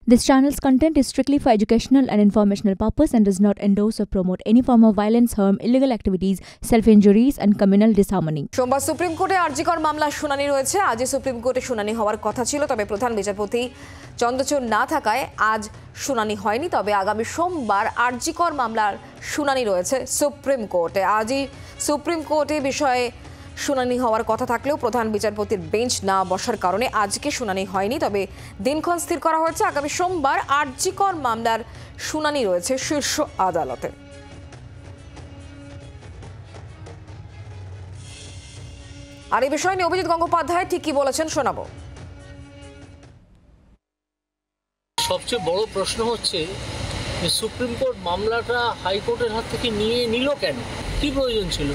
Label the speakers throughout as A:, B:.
A: This channel's content is strictly for educational and informational purpose and does not endorse or promote any form of violence, harm, illegal activities, self-injuries and communal disharmony.
B: সোমবার supreme কোর্টে আরজিকর মামলার শুনানি রয়েছে। আজই supreme কোর্টে শুনানি হওয়ার কথা ছিল, তবে প্রধান বিচারপতি চন্দ্রচূড় না থাকায় আজ শুনানি হয়নি। তবে আগামী সোমবার আরজিকর মামলার শুনানি রয়েছে সুপ্রিম কোর্টে। আজই সুপ্রিম কোর্টে বিষয়ে শুনানি হওয়ার কথা থাকলেও প্রধান বিচারপতির বেঞ্চ না বসার কারণে আজকে শুনানি হয়নি। তবে দিনক্ষণ স্থির করা হয়েছে আগামী সোমবার আরজিকর মামলার শুনানি রয়েছে শীর্ষ আদালতে। আর এই বিষয় নিয়ে অভিজিৎ গঙ্গোপাধ্যায় ঠিক কি বলেছেন শোনাবো।
C: সবচেয়ে বড় প্রশ্ন হচ্ছে যে সুপ্রিম কোর্ট মামলাটা হাইকোর্টের হাত থেকে নিয়ে নিল কেন? কি প্রয়োজন ছিল?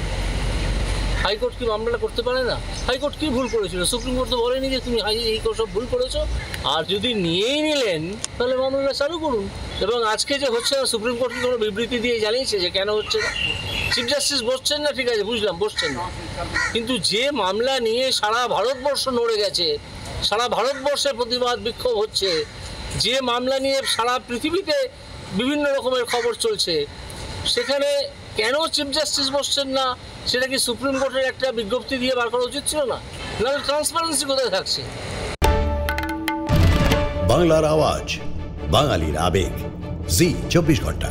C: হাইকোর্ট কি মামলাটা করতে পারে না? হাইকোর্ট কি ভুল করেছিল? সুপ্রিম কোর্ট তো বলেনি যে তুমি এই সব ভুল করেছো। আর যদি নিয়েই নিলেন তাহলে মামলাটা চালু করুন। এবং আজকে যে হচ্ছে না, সুপ্রিম কোর্ট কি কোনো বিবৃতি দিয়ে জানিয়েছে যে কেন হচ্ছে না? চিফ জাস্টিস বসছেন না, ঠিক আছে, বুঝলাম বসছেন না, কিন্তু যে মামলা নিয়ে সারা ভারতবর্ষ নড়ে গেছে, সারা ভারতবর্ষে প্রতিবাদ বিক্ষোভ হচ্ছে, যে মামলা নিয়ে সারা পৃথিবীতে বিভিন্ন রকমের খবর চলছে, সেখানে কেন চিফ জাস্টিস বসছেন না? সেটা কি সুপ্রিম কোর্টের একটা বিজ্ঞপ্তি দিয়ে বার করা উচিত ছিল না? নাহলে ট্রান্সপারেন্সি কোথায় থাকছে?
D: বাংলার আওয়াজ, বাঙালির আবেগ, জি 24 ঘন্টা।